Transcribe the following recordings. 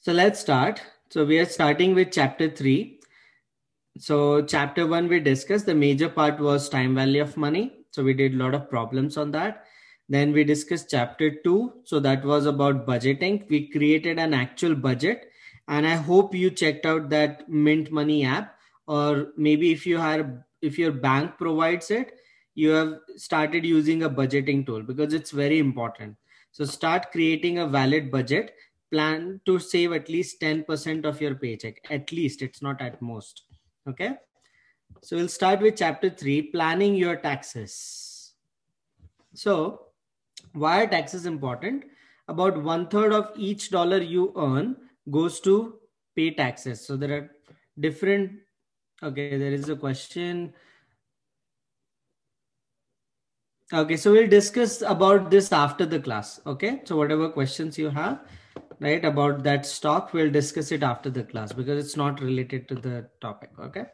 So let's start. So we are starting with chapter 3. So chapter 1 we discussed the major part was time value of money. So we did a lot of problems on that. Then we discussed chapter 2. So that was about budgeting. We created an actual budget, and I hope you checked out that Mint Money app, or maybe if your bank provides it, you have started using a budgeting tool because it's very important. So start creating a valid budget. Plan to save at least 10% of your paycheck. At least, it's not at most. Okay. So we'll start with chapter 3, planning your taxes. So why are taxes important? About 1/3 of each dollar you earn goes to pay taxes. So there are different. Okay, there is a question. Okay, so we'll discuss about this after the class. Okay, so whatever questions you have, right, about that stock, we'll discuss it after the class because it's not related to the topic. Okay.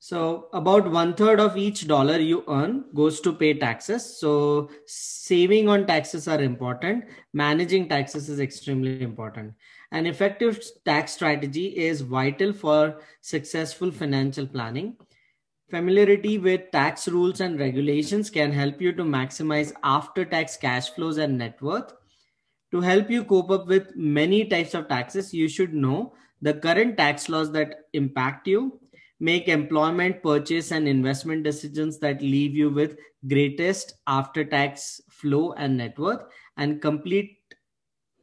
So about 1/3 of each dollar you earn goes to pay taxes. So saving on taxes are important. Managing taxes is extremely important. An effective tax strategy is vital for successful financial planning. Familiarity with tax rules and regulations can help you to maximize after-tax cash flows and net worth. To help you cope up with many types of taxes, you should know the current tax laws that impact you, make employment, purchase, and investment decisions that leave you with greatest after tax flow and net worth, and complete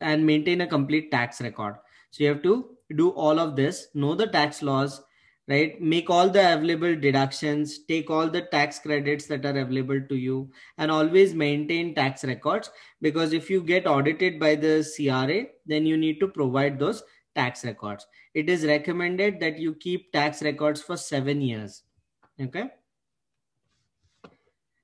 and maintain a complete tax record. So you have to do all of this, know the tax laws, right? Make all the available deductions, take all the tax credits that are available to you, and always maintain tax records, because if you get audited by the CRA, then you need to provide those tax records. It is recommended that you keep tax records for 7 years. Okay.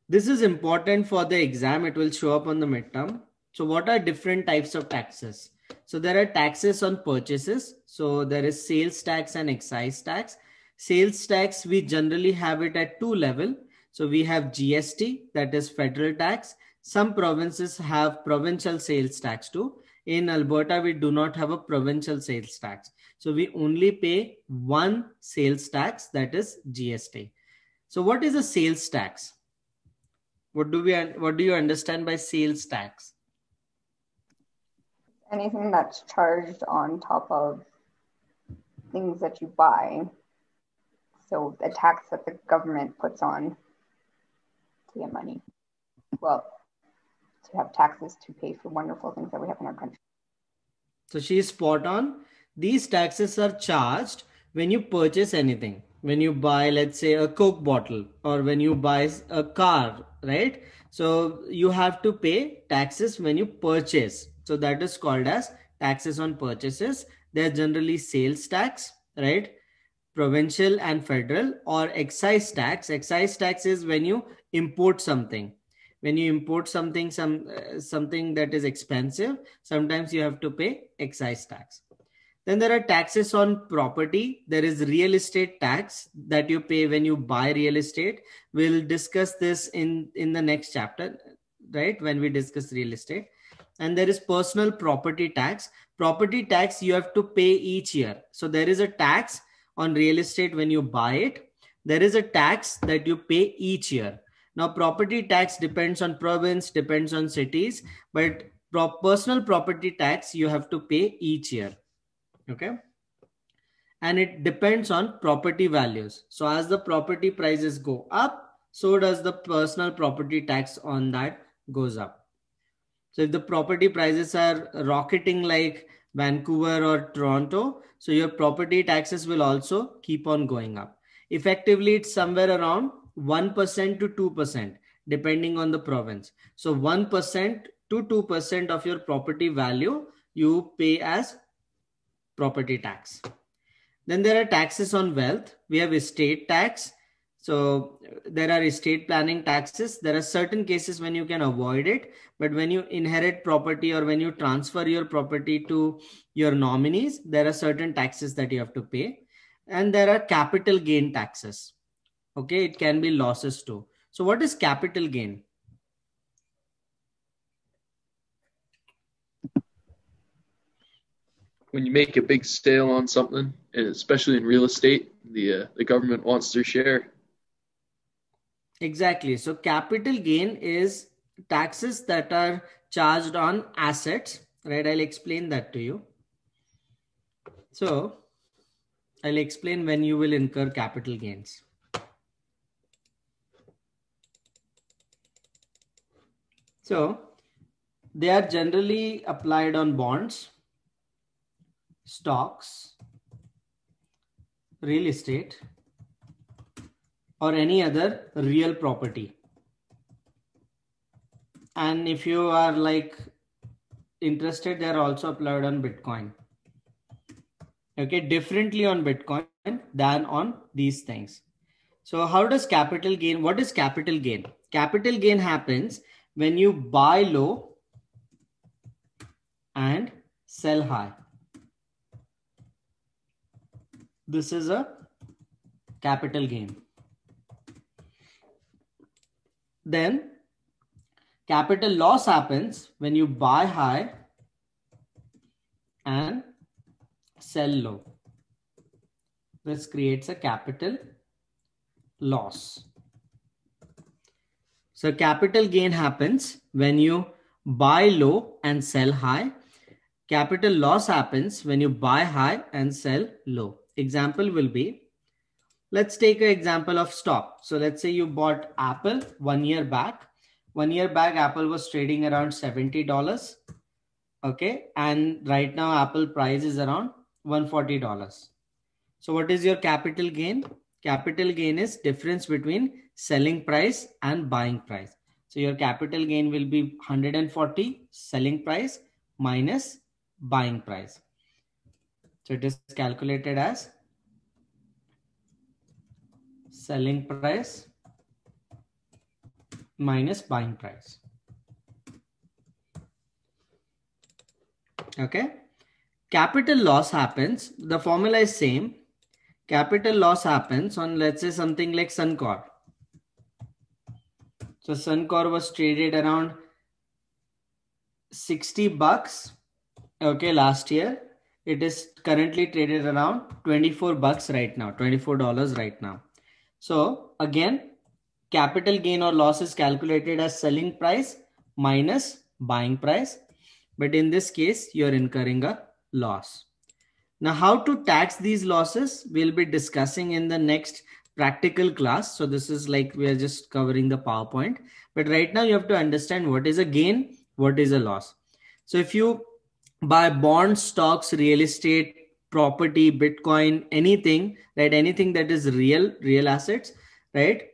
This is important for the exam. It will show up on the midterm. So what are different types of taxes? So there are taxes on purchases. So there is sales tax and excise tax. Sales tax, we generally have it at two levels. So we have GST, that is federal tax. Some provinces have provincial sales tax too. In Alberta, we do not have a provincial sales tax. So we only pay one sales tax, that is GST. So what is a sales tax? What do you understand by sales tax? Anything that's charged on top of things that you buy. So the tax that the government puts on to get money. Well, to have taxes to pay for wonderful things that we have in our country. So she is spot on. These taxes are charged when you purchase anything. When you buy, let's say, a Coke bottle, or when you buy a car, right? So you have to pay taxes when you purchase. So that is called as taxes on purchases. They're generally sales tax, right? Provincial and federal, or excise tax. Excise tax is when you import something. When you import something, something that is expensive, sometimes you have to pay excise tax. Then there are taxes on property. There is real estate tax that you pay when you buy real estate. We'll discuss this in the next chapter, right, when we discuss real estate. And there is personal property tax. Property tax you have to pay each year. So there is a tax on real estate when you buy it. There is a tax that you pay each year. Now property tax depends on province, depends on cities, but personal property tax you have to pay each year. Okay. And it depends on property values. So as the property prices go up, so does the personal property tax on that goes up. So if the property prices are rocketing like Vancouver or Toronto, so your property taxes will also keep on going up. Effectively, it's somewhere around 1% to 2%, depending on the province. So 1% to 2% of your property value you pay as property tax. Then there are taxes on wealth. We have estate tax. So there are estate planning taxes. There are certain cases when you can avoid it, but when you inherit property or when you transfer your property to your nominees, there are certain taxes that you have to pay. And there are capital gain taxes. Okay, it can be losses too. So what is capital gain? when you make a big sale on something, and especially in real estate, the government wants their share. Exactly. So capital gain is taxes that are charged on assets, right? I'll explain that to you. So I'll explain when you will incur capital gains. So they are generally applied on bonds, stocks, real estate, or any other real property. And if you are like interested, they are also applied on Bitcoin. Okay, differently on Bitcoin than on these things. So how does capital gain? What is capital gain? Capital gain happens when you buy low and sell high. This is a capital gain. Then capital loss happens when you buy high and sell low. This creates a capital loss. So capital gain happens when you buy low and sell high. Capital loss happens when you buy high and sell low. Example will be, let's take an example of stock. So let's say you bought Apple 1 year back. 1 year back, Apple was trading around $70. Okay. And right now Apple price is around $140. So what is your capital gain? Capital gain is difference between selling price and buying price. So your capital gain will be 140 selling price minus buying price. So it is calculated as selling price minus buying price. Okay. Capital loss happens. The formula is same. Capital loss happens on, let's say, something like Suncor. So Suncor was traded around $60. Okay, last year. It is currently traded around $24 right now, $24 right now. So again, capital gain or loss is calculated as selling price minus buying price. But in this case, you're incurring a loss. Now, how to tax these losses, we'll be discussing in the next practical class. So this is like we are just covering the PowerPoint. But right now you have to understand what is a gain, what is a loss. So if you buy bonds, stocks, real estate, property, Bitcoin, anything, right? Anything that is real assets, right?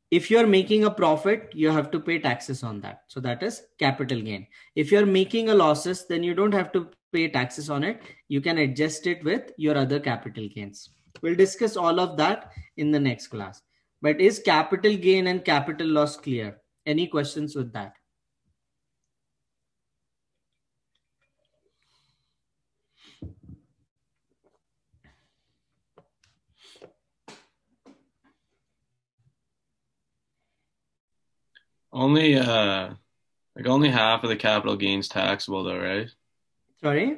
If you're making a profit, you have to pay taxes on that. So that is capital gain. If you're making a losses, then you don't have to pay taxes on it. You can adjust it with your other capital gains. We'll discuss all of that in the next class. But is capital gain and capital loss clear? Any questions with that? Only only half of the capital gains taxable though, right? Sorry?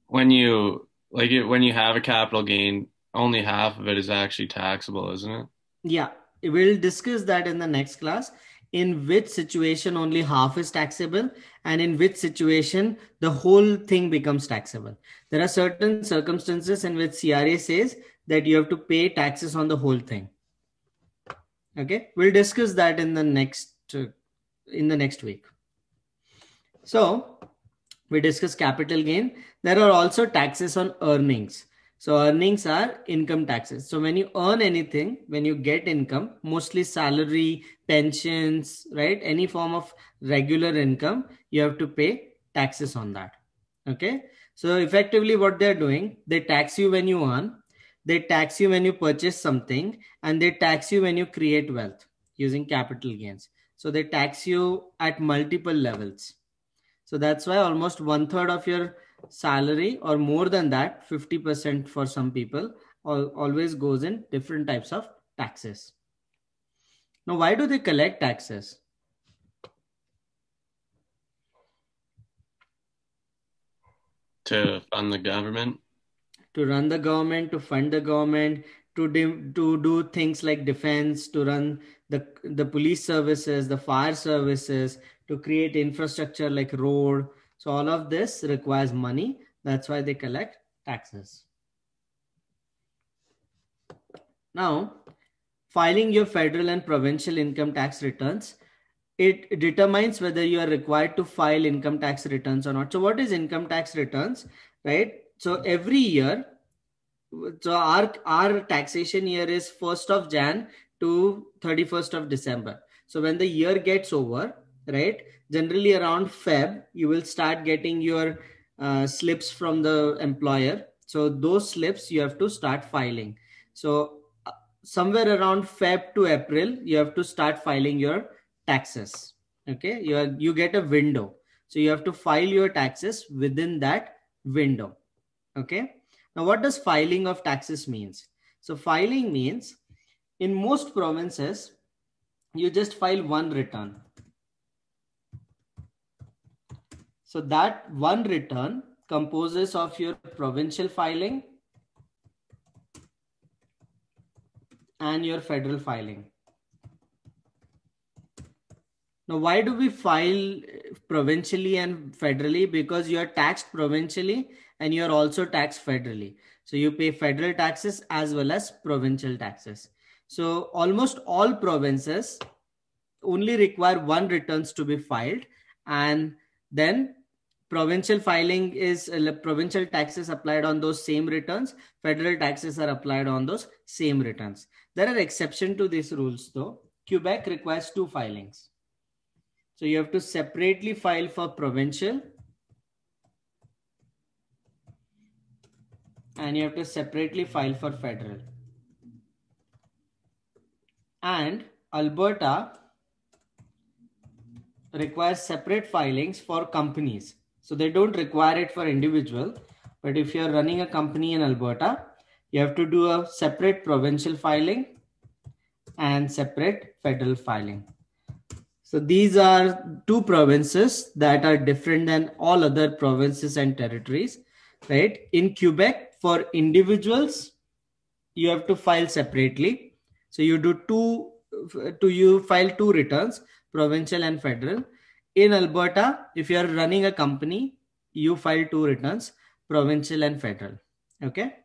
When you have a capital gain, only half of it is actually taxable, isn't it? Yeah, we'll discuss that in the next class. In which situation only half is taxable and in which situation the whole thing becomes taxable. There are certain circumstances in which CRA says that you have to pay taxes on the whole thing. Okay, we'll discuss that in the next week. So we discuss capital gain. There are also taxes on earnings. So earnings are income taxes. So when you earn anything, when you get income, mostly salary, pensions, right? Any form of regular income, you have to pay taxes on that. Okay. So effectively what they're doing, they tax you when you earn, they tax you when you purchase something, and they tax you when you create wealth using capital gains. So they tax you at multiple levels. So that's why almost 1/3 of your salary or more than that, 50% for some people, always goes in different types of taxes. Now, why do they collect taxes? To fund the government? To run the government, to fund the government, to do things like defense, to run the police services, the fire services, to create infrastructure like road. So all of this requires money. That's why they collect taxes. Now, filing your federal and provincial income tax returns, it determines whether you are required to file income tax returns or not. So what is income tax returns, right? So every year, so our taxation year is 1st of Jan to 31st of December. So when the year gets over, right, generally around Feb, you will start getting your slips from the employer. So those slips you have to start filing. So somewhere around Feb to April, you have to start filing your taxes. Okay, you get a window. So you have to file your taxes within that window. Okay. Now, what does filing of taxes means? So filing means in most provinces, you just file one return. So that one return composes of your provincial filing and your federal filing. Now, why do we file provincially and federally? Because you are taxed provincially and you are also taxed federally. So you pay federal taxes as well as provincial taxes. So almost all provinces only require one returns to be filed, and then provincial filing is provincial taxes applied on those same returns. Federal taxes are applied on those same returns. There are exceptions to these rules though. Quebec requires two filings. So you have to separately file for provincial and you have to separately file for federal. And Alberta requires separate filings for companies. So they don't require it for individual, but if you're running a company in Alberta, you have to do a separate provincial filing and separate federal filing. So these are two provinces that are different than all other provinces and territories, right? In Quebec, for individuals, you have to file separately. So you file two returns, provincial and federal. In Alberta, if you are running a company, you file two returns, provincial and federal. Okay.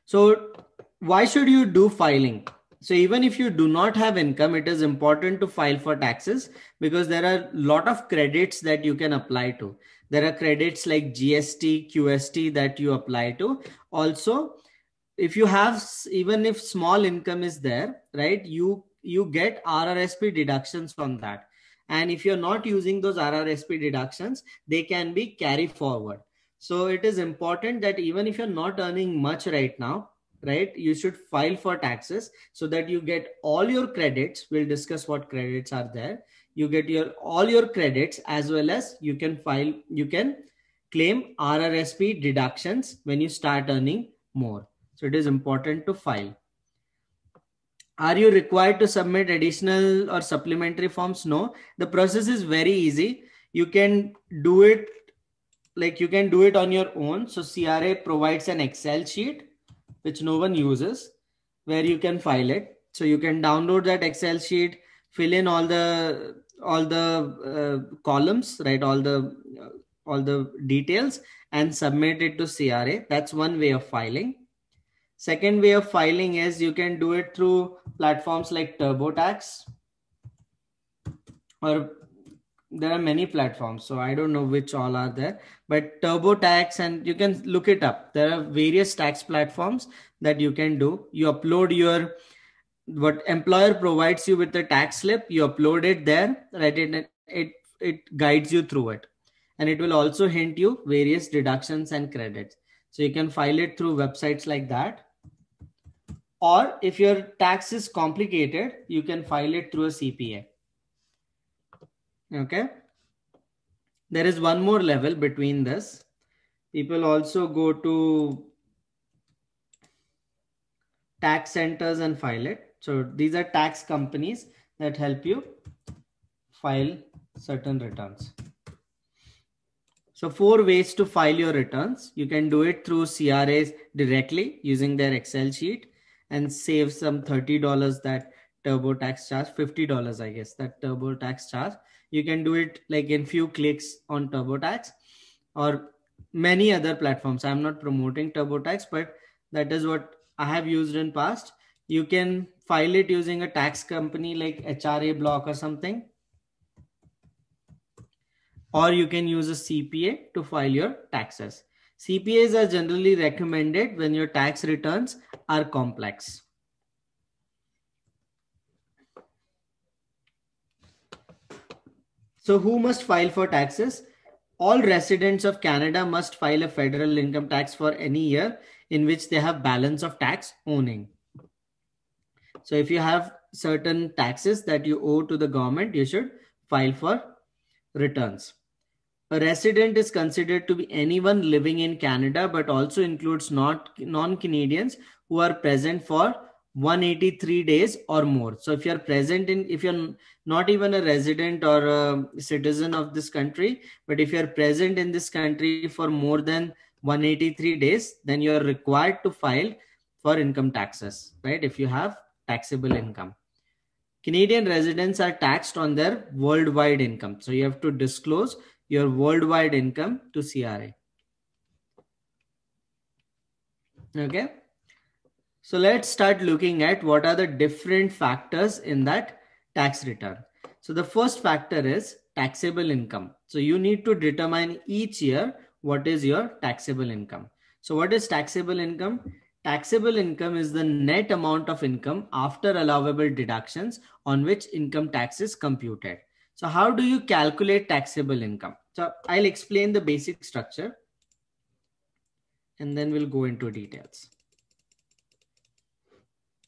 So why should you do filing? So even if you do not have income, it is important to file for taxes because there are a lot of credits that you can apply to. There are credits like GST, QST that you apply to. Also, if you have, even if small income is there, right, you get RRSP deductions from that. And if you're not using those RRSP deductions, they can be carried forward. So it is important that even if you're not earning much right now, right, you should file for taxes so that you get all your credits. We'll discuss what credits are there. You get all your credits, as well as you can claim RRSP deductions when you start earning more. So it is important to file. Are you required to submit additional or supplementary forms? No. The process is very easy. You can do it on your own. So CRA provides an Excel sheet which no one uses, where you can file it. So you can download that Excel sheet, fill in all the columns, right? All the details, and submit it to CRA. That's one way of filing. Second way of filing is you can do it through platforms like TurboTax, or there are many platforms. So I don't know which all are there, but TurboTax, and you can look it up. There are various tax platforms that you can do. You upload what employer provides you with the tax slip, you upload it there, right? It guides you through it. And it will also hint you various deductions and credits. So you can file it through websites like that. Or if your tax is complicated, you can file it through a CPA. Okay. There is one more level between this. People also go to tax centers and file it. So these are tax companies that help you file certain returns. So 4 ways to file your returns. You can do it through CRAs directly using their Excel sheet and save some $30 that TurboTax charge, $50, I guess, that TurboTax charge. You can do it like in few clicks on TurboTax or many other platforms. I'm not promoting TurboTax, but that is what I have used in past. You can file it using a tax company like HRA Block or something, or you can use a CPA to file your taxes. CPAs are generally recommended when your tax returns are complex. So who must file for taxes? All residents of Canada must file a federal income tax for any year in which they have balance of tax owing. So if you have certain taxes that you owe to the government, you should file for returns. A resident is considered to be anyone living in Canada, but also includes non-Canadians who are present for 183 days or more. So if you're present if you're not even a resident or a citizen of this country, but if you're present in this country for more than 183 days, then you're required to file for income taxes, right? If you have taxable income. Canadian residents are taxed on their worldwide income. So you have to disclose your worldwide income to CRA. Okay. So let's start looking at what are the different factors in that tax return. So the first factor is taxable income. So you need to determine each year what is your taxable income. So what is taxable income? Taxable income is the net amount of income after allowable deductions on which income tax is computed. So how do you calculate taxable income? So I'll explain the basic structure and then we'll go into details.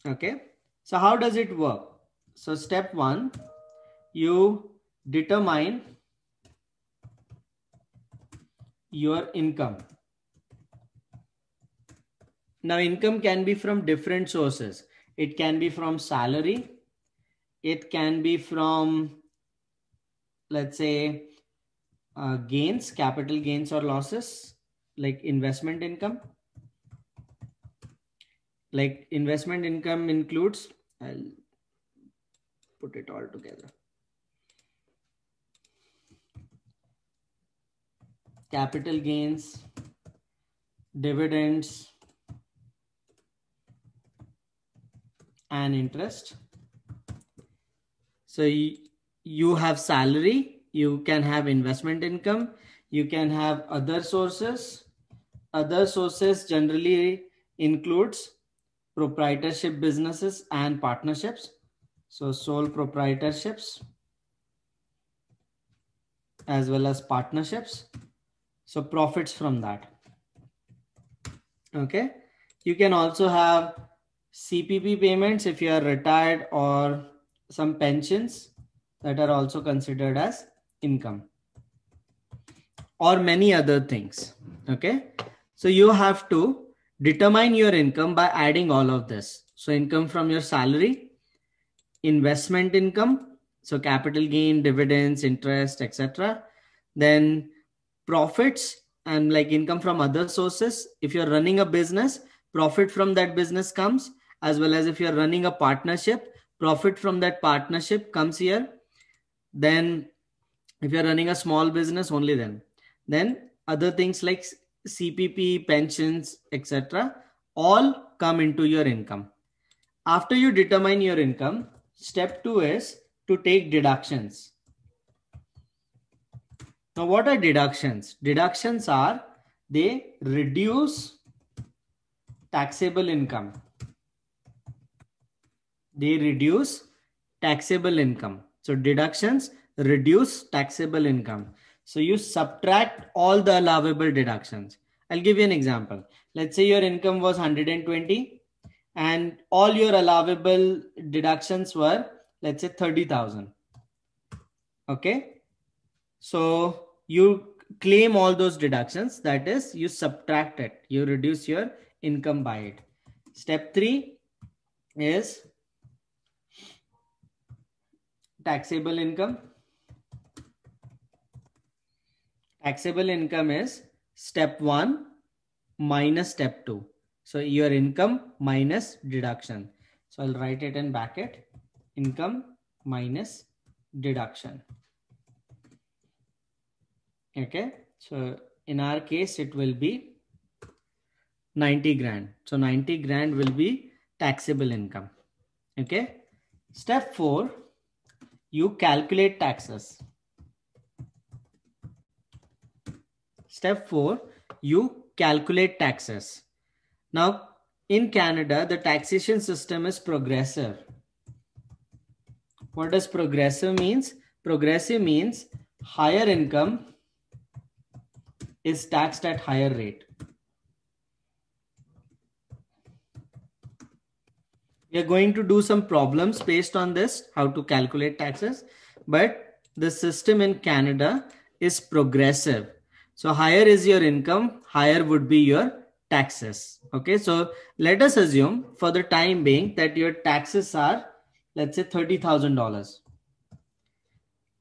Okay, so how does it work? So step 1, you determine your income. Now income can be from different sources. It can be from salary. It can be from, let's say, gains, capital gains or losses, like investment income. Like investment income includes, I'll put it all together. Capital gains, dividends, and interest. So you have salary, you can have investment income, you can have other sources. Other sources generally includes proprietorship businesses and partnerships. So sole proprietorships as well as partnerships. So profits from that. Okay. You can also have CPP payments if you are retired, or some pensions that are also considered as income, or many other things. Okay. So you have to determine your income by adding all of this. So income from your salary, investment income, so capital gain, dividends, interest, etc. Then profits and like income from other sources. If you're running a business, profit from that business comes, as well as if you're running a partnership, profit from that partnership comes here. Then if you're running a small business, only then other things like CPP, pensions, etc. all come into your income. After you determine your income, step 2 is to take deductions. Now, what are deductions? Deductions are, they reduce taxable income. They reduce taxable income. So deductions reduce taxable income. So you subtract all the allowable deductions. I'll give you an example. Let's say your income was 120 and all your allowable deductions were, let's say, 30,000. Okay. So you claim all those deductions. That is, you subtract it. You reduce your income by it. Step 3 is taxable income. Taxable income is step 1 minus step 2. So your income minus deduction. So I'll write it in bracket, income minus deduction. Okay. So in our case, it will be 90 grand. So 90 grand will be taxable income. Okay. Step 4, you calculate taxes. Step 4, you calculate taxes. Now, in Canada, the taxation system is progressive. What does progressive means? Progressive means higher income is taxed at higher rate. We are going to do some problems based on this, how to calculate taxes, but the system in Canada is progressive. So higher is your income, higher would be your taxes. Okay, so let us assume for the time being that your taxes are, let's say, $30,000.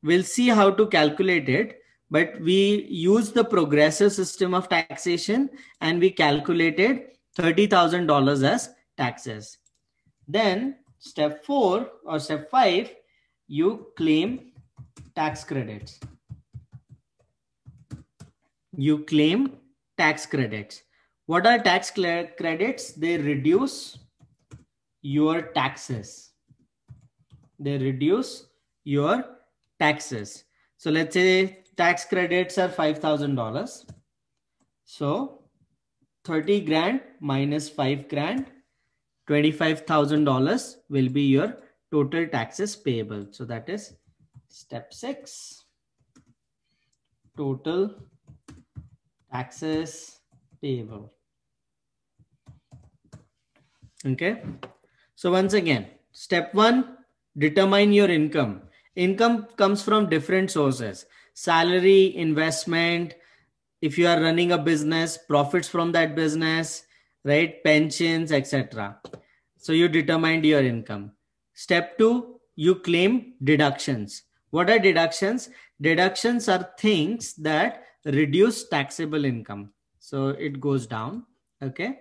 We'll see how to calculate it, but we use the progressive system of taxation and we calculated $30,000 as taxes. Then step 4 or step 5, you claim tax credits. You claim tax credits. What are tax credits? They reduce your taxes. They reduce your taxes. So let's say tax credits are $5,000. So 30 grand minus 5 grand, $25,000 will be your total taxes payable. So that is step 6, total taxes payable. Okay. So once again, step 1, determine your income. Income comes from different sources: salary, investment, if you are running a business, profits from that business, right? Pensions, etc. So you determined your income. Step 2, you claim deductions. What are deductions? Deductions are things that reduce taxable income. So it goes down. Okay.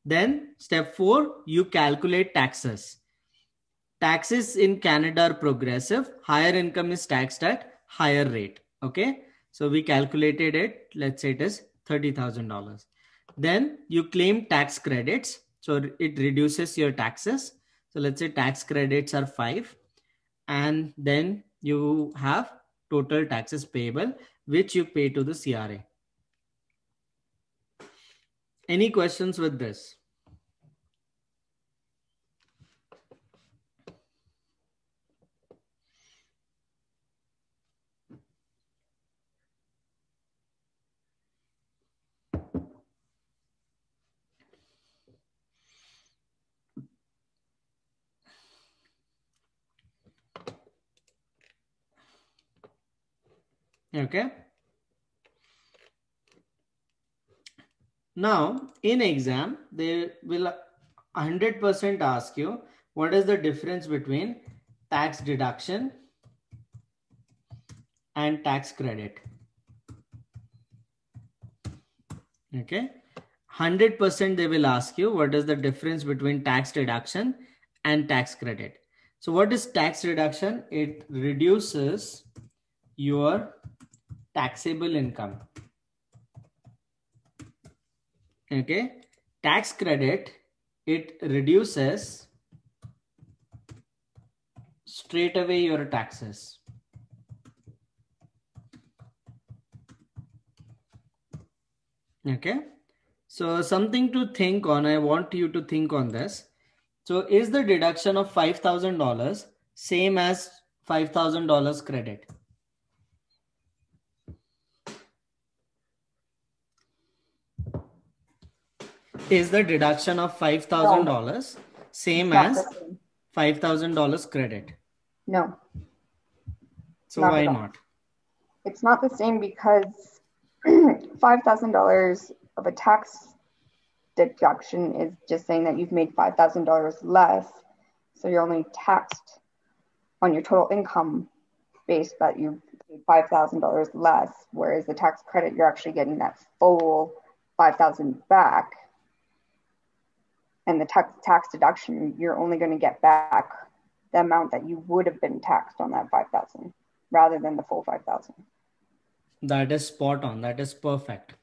Then step 4, you calculate taxes. Taxes in Canada are progressive. Higher income is taxed at higher rate. Okay. So we calculated it. Let's say it is $30,000. Then you claim tax credits. So it reduces your taxes. So let's say tax credits are 5. And then you have total taxes payable, which you pay to the CRA. Any questions with this? Okay. Now in exam, they will 100% ask you what is the difference between tax deduction and tax credit. Okay. 100% they will ask you what is the difference between tax deduction and tax credit. So what is tax reduction? It reduces your taxable income. Okay. Tax credit, it reduces straight away your taxes. Okay. So something to think on. I want you to think on this. So is the deduction of $5,000 same as $5,000 credit? Is the deduction of $5,000 same as $5,000 credit? No. So why not? It's not the same because $5,000 of a tax deduction is just saying that you've made $5,000 less. So you're only taxed on your total income base that you paid $5,000 less, whereas the tax credit, you're actually getting that full 5,000 back. And the tax deduction, you're only going to get back the amount that you would have been taxed on that 5,000 rather than the full 5,000. That is spot on. That is perfect.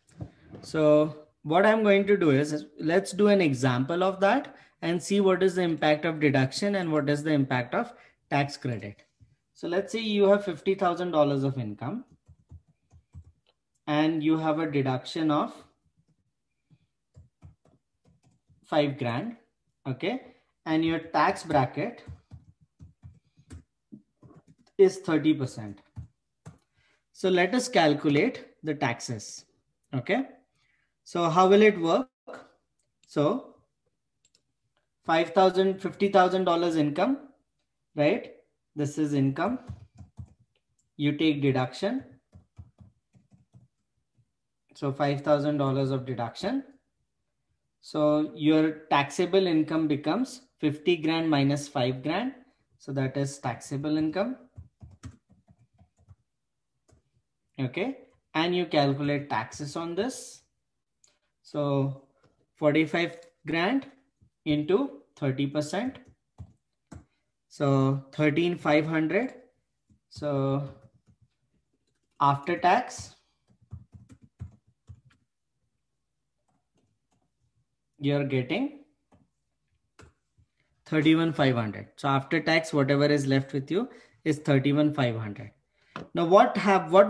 So what I'm going to do is let's do an example of that and see what is the impact of deduction and what is the impact of tax credit. So let's say you have $50,000 of income and you have a deduction of 5 grand. Okay. And your tax bracket is 30%. So let us calculate the taxes. Okay. So how will it work? So $50,000 income, right? This is income. You take deduction. So $5,000 of deduction. So your taxable income becomes 50 grand minus 5 grand. So that is taxable income. Okay. And you calculate taxes on this. So 45 grand into 30%. So 13,500. So after tax, you're getting 31,500. So after tax, whatever is left with you is 31,500. Now what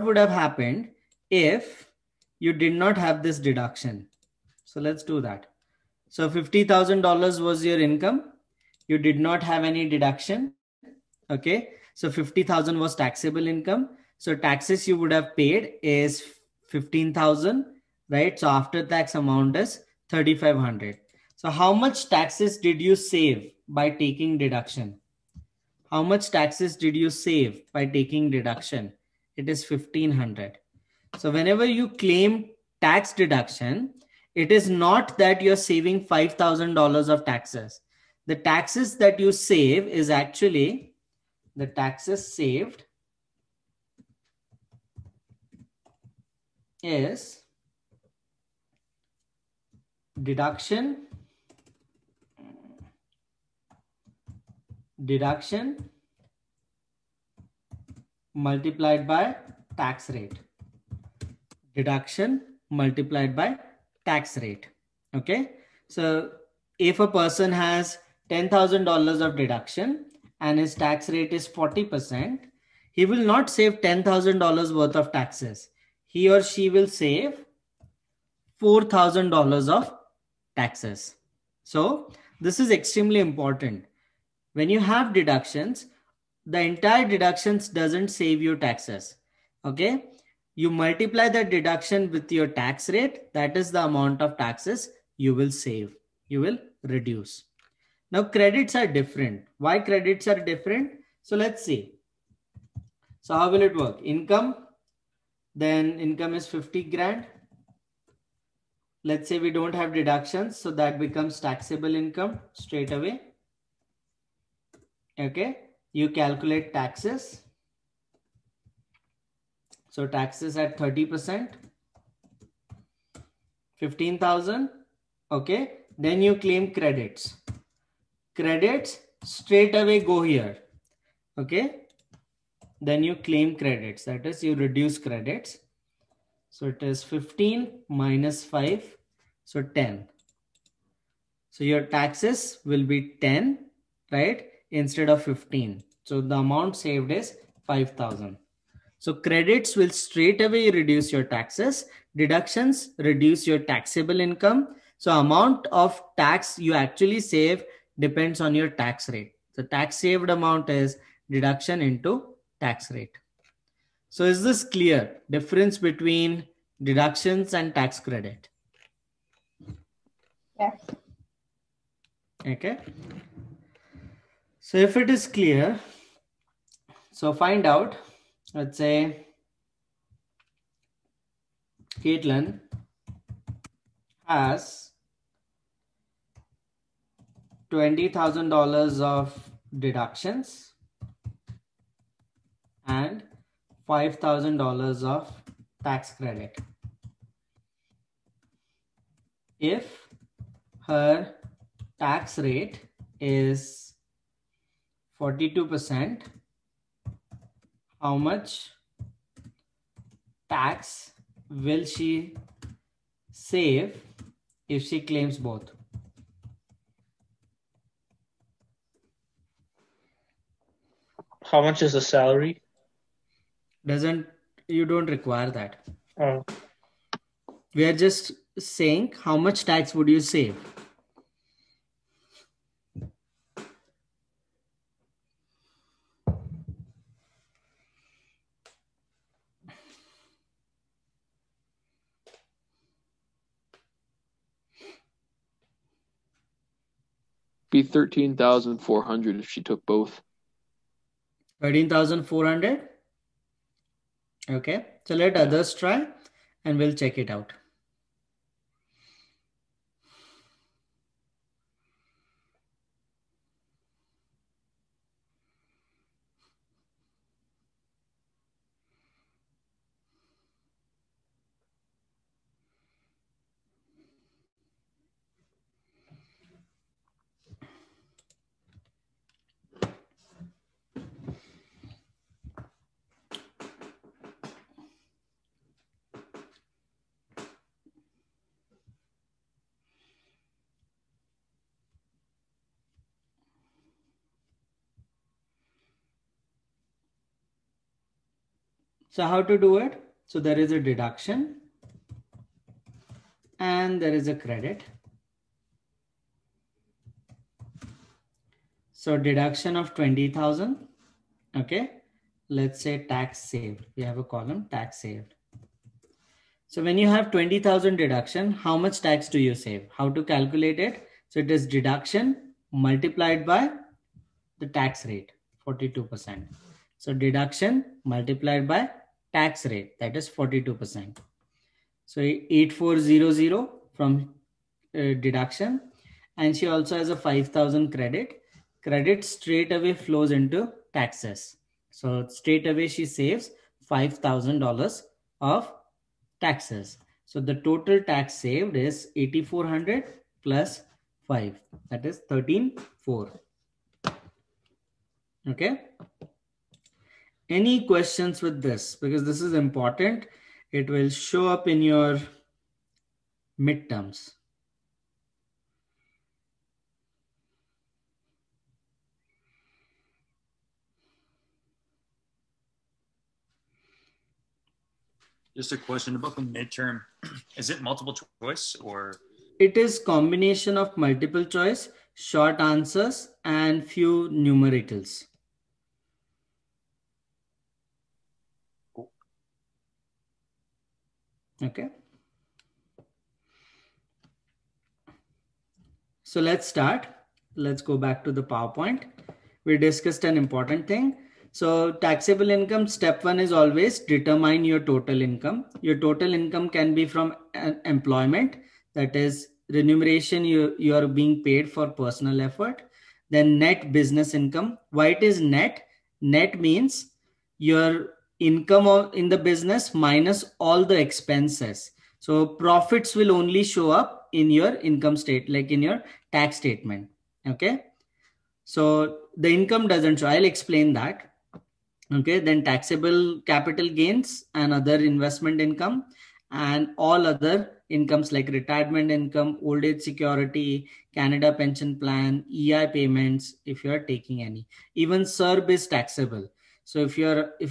would have happened if you did not have this deduction? So let's do that. So $50,000 was your income. You did not have any deduction. Okay. So 50,000 was taxable income. So taxes you would have paid is 15,000, right? So after tax amount is 3,500. So how much taxes did you save by taking deduction? How much taxes did you save by taking deduction? It is 1,500. So whenever you claim tax deduction, it is not that you're saving $5,000 of taxes. The taxes that you save is actually the taxes saved is deduction multiplied by tax rate. Deduction multiplied by tax rate. Okay. So if a person has $10,000 of deduction and his tax rate is 40%, he will not save $10,000 worth of taxes. He or she will save $4,000 of taxes. So this is extremely important. When you have deductions, the entire deductions doesn't save you taxes. Okay. You multiply that deduction with your tax rate. That is the amount of taxes you will save. You will reduce. Now credits are different. Why credits are different? So let's see. So how will it work? Income. Then income is 50 grand. Let's say we don't have deductions. So that becomes taxable income straight away. Okay. You calculate taxes. So taxes at 30%, 15,000. Okay. Then you claim credits. Credits straight away go here. Okay. Then you claim credits. That is, you reduce credits. So it is 15 minus 5. So 10. So your taxes will be 10, right? Instead of 15. So the amount saved is 5,000. So credits will straight away reduce your taxes. Deductions reduce your taxable income. So amount of tax you actually save depends on your tax rate. The tax saved amount is deduction into tax rate. So is this clear? Difference between deductions and tax credit? Yes. Okay. So if it is clear, so find out. Let's say Caitlin has $20,000 of deductions and $5,000 of tax credit. If her tax rate is 42%, how much tax will she save if she claims both? How much is the salary? You don't require that. Oh. We are just saying how much tax would you save? Be 13,400 if she took both. 13,400. Okay, so let others try and we'll check it out. So how to do it? So there is a deduction and there is a credit. So deduction of 20,000. Okay. Let's say tax saved. We have a column tax saved. So when you have 20,000 deduction, how much tax do you save? How to calculate it? So it is deduction multiplied by the tax rate, 42%. So deduction multiplied by tax rate, that is 42%. So 8400 from deduction, and she also has a 5,000 credit. Credit straight away flows into taxes. So straight away she saves $5,000 of taxes. So the total tax saved is 8,400 plus 5, that is 13,400. Okay. Any questions with this? Because this is important. It will show up in your midterms. Just a question about the midterm. Is it multiple choice or? It is combination of multiple choice, short answers, and few numericals. Okay. So let's start. Let's go back to the PowerPoint. We discussed an important thing. So taxable income, step 1 is always determine your total income. Your total income can be from employment, that is remuneration you are being paid for personal effort. Then net business income. Why it is net? Net means your income in the business minus all the expenses. So profits will only show up in your income state, like in your tax statement. Okay. So the income doesn't show. I'll explain that. Okay. Then taxable capital gains and other investment income and all other incomes like retirement income, old age security, Canada pension plan, EI payments, if you are taking any. Even SERB is taxable. So if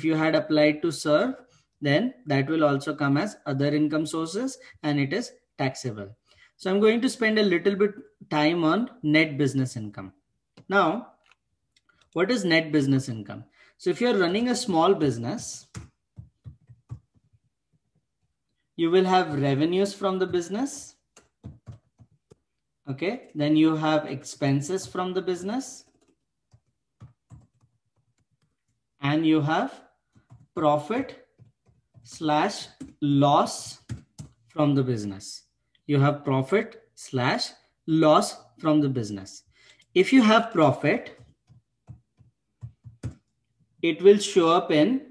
you had applied to SERB, then that will also come as other income sources and it is taxable. So I'm going to spend a little bit time on net business income. Now, what is net business income? So if you're running a small business, you will have revenues from the business. Okay. Then you have expenses from the business. And you have profit / loss from the business. You have profit / loss from the business. If you have profit, it will show up in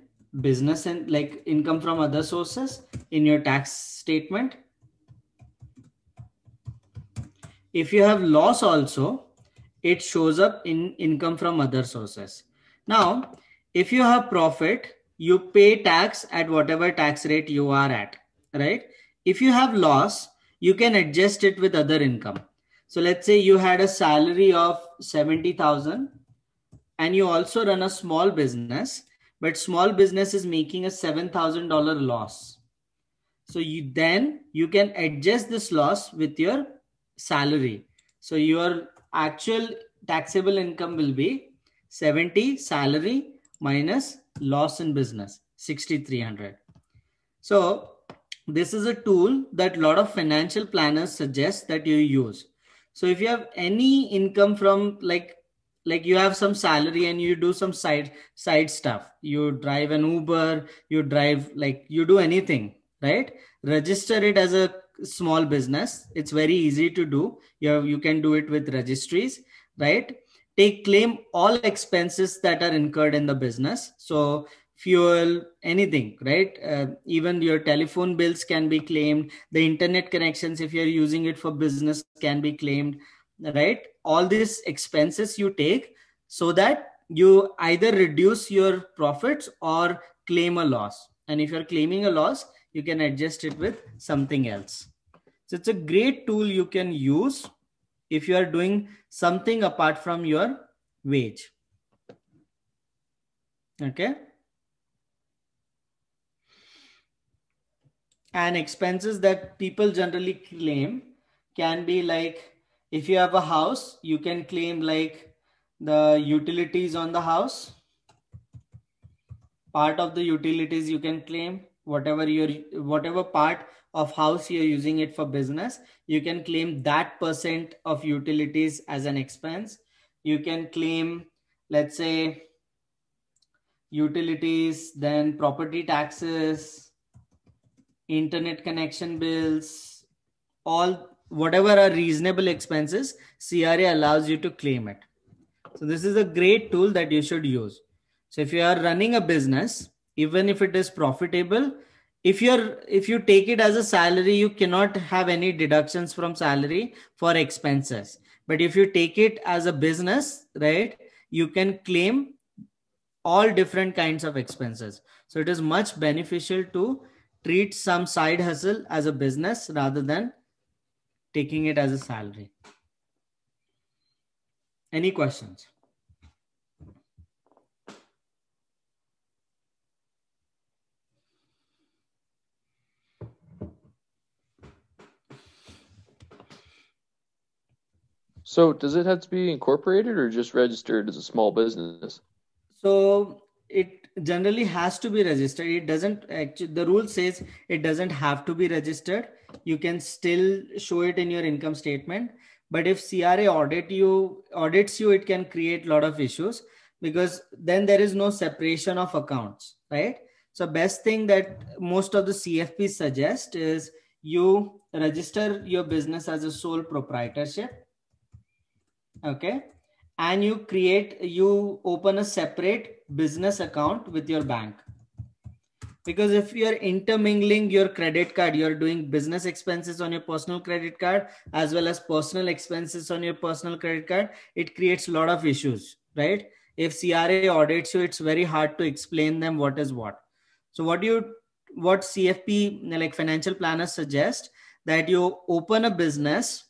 business and like income from other sources in your tax statement. If you have loss also, it shows up in income from other sources. Now, if you have profit, you pay tax at whatever tax rate you are at, right? If you have loss, you can adjust it with other income. So let's say you had a salary of 70,000 and you also run a small business, but small business is making a $7,000 loss. So you can adjust this loss with your salary. So your actual taxable income will be 70 salary minus loss in business, 6,300. So this is a tool that a lot of financial planners suggest that you use. So if you have any income from like you have some salary and you do some side stuff, you drive an Uber, you drive, like you do anything, right? Register it as a small business. It's very easy to do. You can do it with registries, right? Claim all expenses that are incurred in the business. So fuel, anything, right? Even your telephone bills can be claimed. The internet connections, if you're using it for business, can be claimed, right? All these expenses you take so that you either reduce your profits or claim a loss. And if you're claiming a loss, you can adjust it with something else. So it's a great tool you can use if you are doing something apart from your wage. Okay. And expenses that people generally claim can be like, if you have a house, you can claim like the utilities on the house. Part of the utilities you can claim, whatever part of house you're using it for business, you can claim that percent of utilities as an expense. You can claim, let's say, utilities, then property taxes, internet connection bills, all whatever are reasonable expenses, CRA allows you to claim it. So this is a great tool that you should use. So if you are running a business, even if it is profitable, if you take it as a salary, you cannot have any deductions from salary for expenses. But if you take it as a business, right, you can claim all different kinds of expenses. So it is much beneficial to treat some side hustle as a business rather than taking it as a salary. Any questions? So does it have to be incorporated or just registered as a small business? So it generally has to be registered. It doesn't actually, the rule says it doesn't have to be registered. You can still show it in your income statement. But if CRA audits you, it can create a lot of issues because then there is no separation of accounts, right? So best thing that most of the CFPs suggest is you register your business as a sole proprietorship. Okay. And you open a separate business account with your bank. Because if you're intermingling your credit card, you're doing business expenses on your personal credit card as well as personal expenses on your personal credit card, it creates a lot of issues, right? If CRA audits you, it's very hard to explain them what is what. So what CFP, like financial planners, suggest that you open a business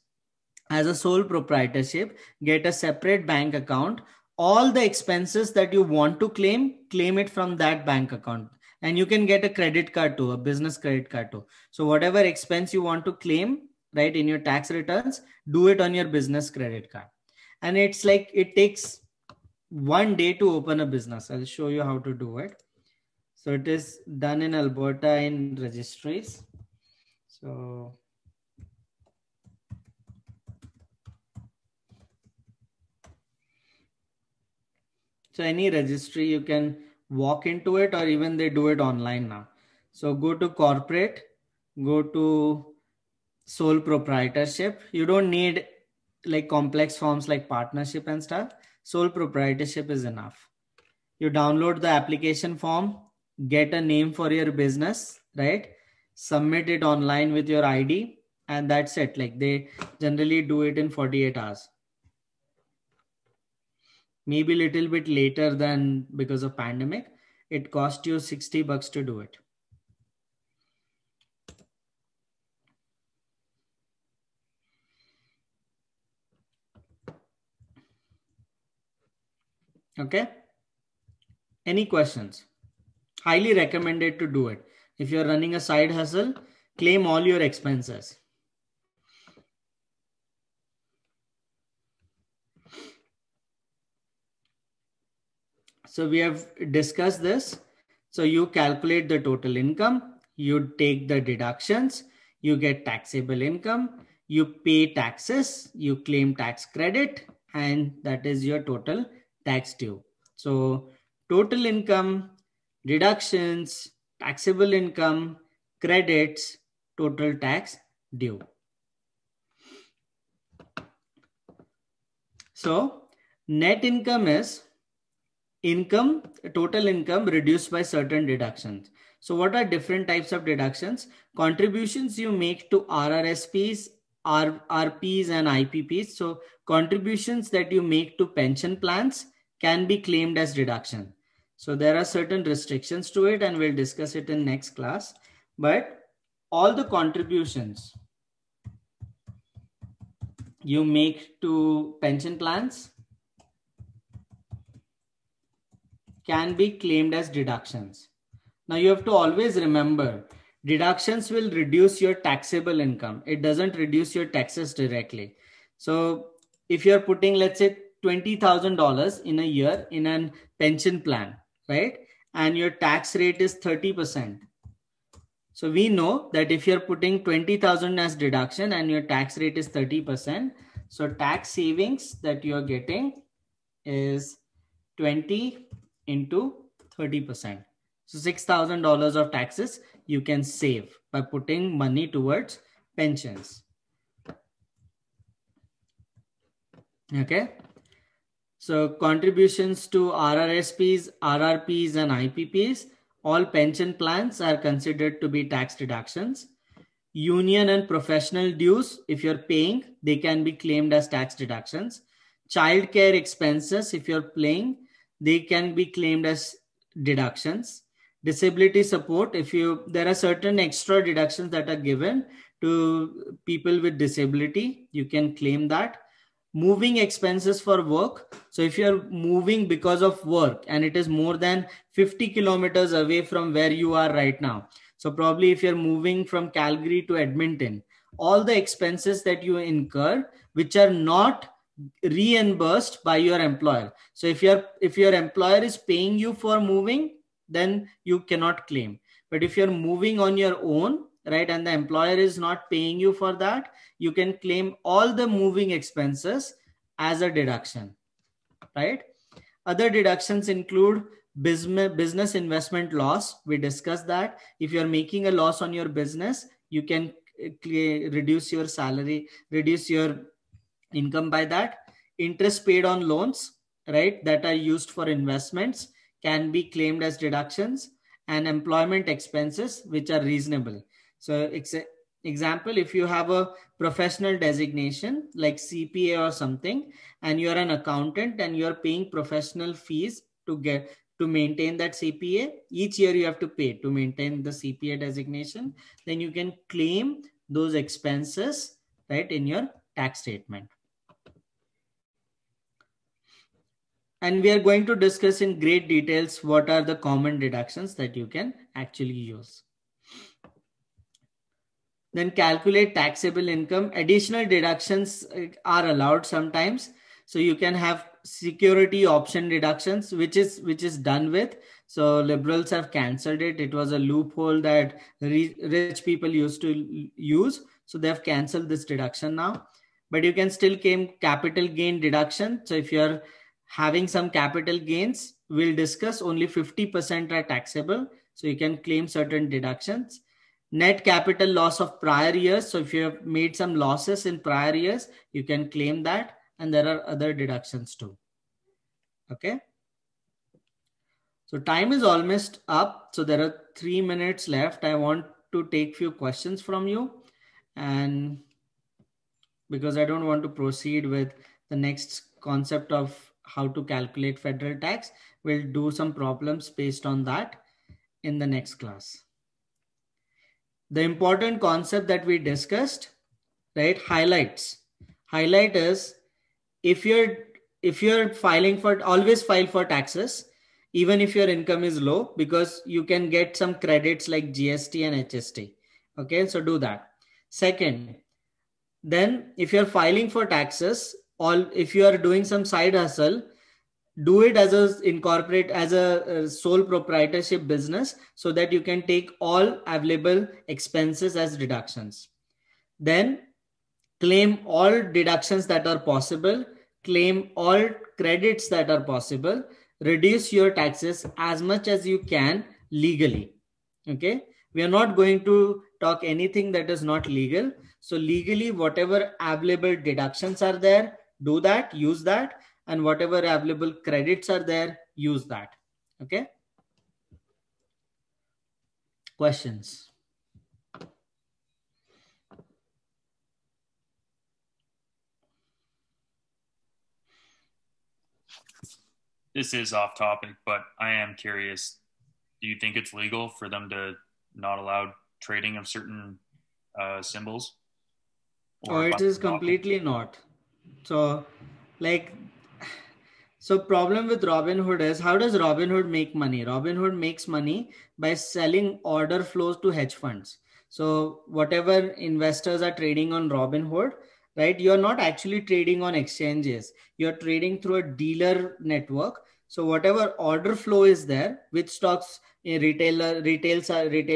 as a sole proprietorship, get a separate bank account, all the expenses that you want to claim it from that bank account. And you can get a credit card too, a business credit card too. So whatever expense you want to claim, right, in your tax returns, do it on your business credit card. And it's like, it takes 1 day to open a business. I'll show you how to do it. So it is done in Alberta in registries. So any registry, you can walk into it, or even they do it online now. So go to corporate, go to sole proprietorship. You don't need like complex forms like partnership and stuff. Sole proprietorship is enough. You download the application form, get a name for your business, right? Submit it online with your ID, and that's it. Like they generally do it in 48 hours. Maybe a little bit later than because of pandemic. It cost you $60 to do it. Okay. Any questions? Highly recommended to do it. If you're running a side hustle, claim all your expenses. So we have discussed this. So you calculate the total income, you take the deductions, you get taxable income, you pay taxes, you claim tax credit, and that is your total tax due. So total income, deductions, taxable income, credits, total tax due. So net income is income, total income reduced by certain deductions. So what are different types of deductions? Contributions you make to RRSPs, RPs and IPPs. So contributions that you make to pension plans can be claimed as deduction. So there are certain restrictions to it and we'll discuss it in next class. But all the contributions you make to pension plans can be claimed as deductions. Now you have to always remember, deductions will reduce your taxable income. It doesn't reduce your taxes directly. So if you're putting, let's say, $20,000 in a year in a pension plan, right? And your tax rate is 30%. So we know that if you're putting 20,000 as deduction and your tax rate is 30%, so tax savings that you're getting is 20 into 30%. So $6,000 of taxes you can save by putting money towards pensions. Okay. So contributions to RRSPs, RRPs and IPPs, all pension plans are considered to be tax deductions. Union and professional dues, if you're paying, they can be claimed as tax deductions. Childcare expenses, if you're paying, they can be claimed as deductions. Disability support, there are certain extra deductions that are given to people with disability, you can claim that. Moving expenses for work. So if you're moving because of work and it is more than 50 kilometers away from where you are right now. So probably if you're moving from Calgary to Edmonton, all the expenses that you incur, which are not reimbursed by your employer. So if your employer is paying you for moving, then you cannot claim. But if you're moving on your own, right, and the employer is not paying you for that, you can claim all the moving expenses as a deduction, right? Other deductions include business investment loss. We discussed that. If you're making a loss on your business, you can reduce your salary, reduce your income by that. Interest paid on loans, right, that are used for investments can be claimed as deductions, and employment expenses which are reasonable. So example, if you have a professional designation like CPA or something, and you're an accountant and you're paying professional fees to maintain that CPA, each year you have to pay to maintain the CPA designation, then you can claim those expenses, right, in your tax statement. And we are going to discuss in great details what are the common deductions that you can actually use. Then calculate taxable income. Additional deductions are allowed sometimes. So you can have security option deductions, which is done with. So liberals have cancelled it. It was a loophole that rich people used to use. So they have cancelled this deduction now. But you can still claim capital gain deduction. So if you're having some capital gains, we'll discuss only 50% are taxable. So you can claim certain deductions. Net capital loss of prior years. So if you have made some losses in prior years, you can claim that. And there are other deductions too. Okay. So time is almost up. So there are 3 minutes left. I want to take few questions from you, and because I don't want to proceed with the next concept of how to calculate federal tax, we'll do some problems based on that in the next class. The important concept that we discussed, right? Highlight is if you're filing for, always file for taxes, even if your income is low, because you can get some credits like GST and HST. Okay, so do that. Second, then if you're filing for taxes, if you are doing some side hustle, do it as a sole proprietorship business, so that you can take all available expenses as deductions. Then claim all deductions that are possible, claim all credits that are possible, reduce your taxes as much as you can legally. Okay, we are not going to talk anything that is not legal. So legally, whatever available deductions are there, do that, use that, and whatever available credits are there, use that. Okay, questions? This is off topic, but I am curious. Do you think it's legal for them to not allow trading of certain symbols? Or it is completely not. So, problem with Robinhood is, how does Robinhood make money? Robinhood makes money by selling order flows to hedge funds. So whatever investors are trading on Robinhood, right? You're not actually trading on exchanges. You're trading through a dealer network. So whatever order flow is there, which stocks retail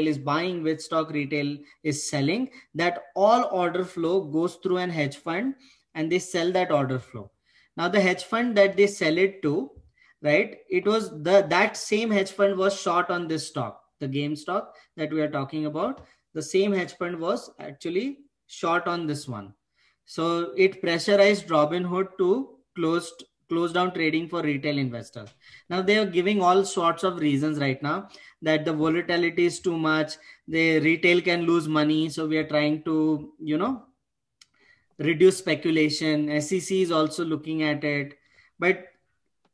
is buying, which stock retail is selling, that all order flow goes through an hedge fund, and they sell that order flow. Now the hedge fund that they sell it to, right? It was that same hedge fund was short on this stock, the game stock that we are talking about. The same hedge fund was actually short on this one. So it pressurized Robinhood to close down trading for retail investors. Now they are giving all sorts of reasons right now, that the volatility is too much, the retail can lose money, so we are trying to, reduce speculation. SEC is also looking at it, but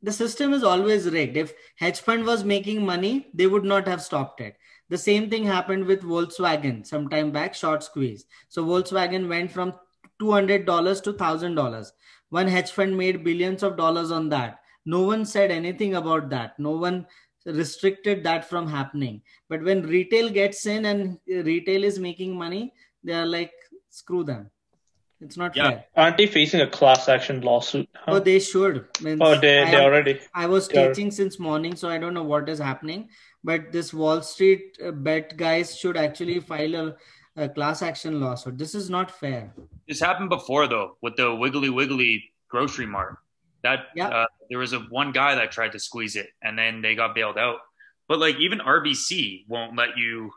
the system is always rigged. If hedge fund was making money, they would not have stopped it. The same thing happened with Volkswagen some time back, short squeeze. So Volkswagen went from $200 to $1,000. One hedge fund made billions of dollars on that. No one said anything about that. No one restricted that from happening. But when retail gets in and retail is making money, they are like, screw them. It's not fair. Aren't they facing a class action lawsuit? Huh? Oh, they should. They already. I was teaching since morning, so I don't know what is happening. But this Wall Street bet guys should actually file a class action lawsuit. This is not fair. This happened before, though, with the Wiggly Wiggly grocery mart. There was one guy that tried to squeeze it, and then they got bailed out. But even RBC won't let you.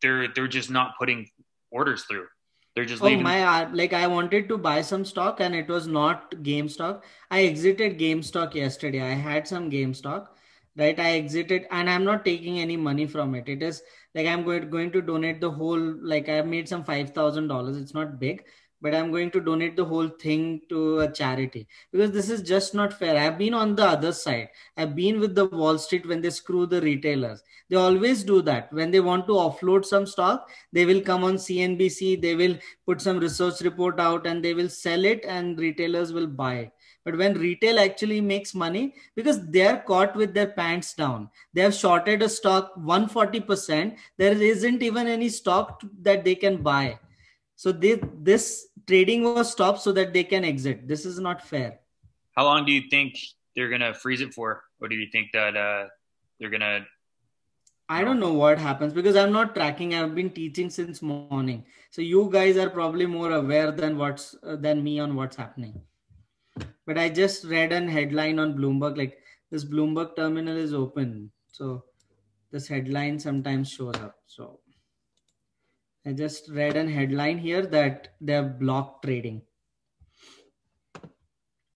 They're just not putting orders through. They're just leaving. I wanted to buy some stock, and it was not GameStop. I exited GameStop yesterday. I had some GameStop, right? I exited, and I'm not taking any money from it. It is I'm going to donate the whole, I made some $5,000. It's not big, but I'm going to donate the whole thing to a charity, because this is just not fair. I've been on the other side. I've been with the Wall Street when they screw the retailers. They always do that. When they want to offload some stock, they will come on CNBC, they will put some research report out, and they will sell it, and retailers will buy it. But when retail actually makes money, because they are caught with their pants down, they have shorted a stock 140%. There isn't even any stock that they can buy. So this trading was stopped so that they can exit. This is not fair. How long do you think they're going to freeze it for? Or do you think that they're going to... I don't know what happens, because I'm not tracking. I've been teaching since morning. So you guys are probably more aware than me on what's happening. But I just read a headline on Bloomberg, this Bloomberg terminal is open. So this headline sometimes shows up. So I just read a headline here that they have blocked trading.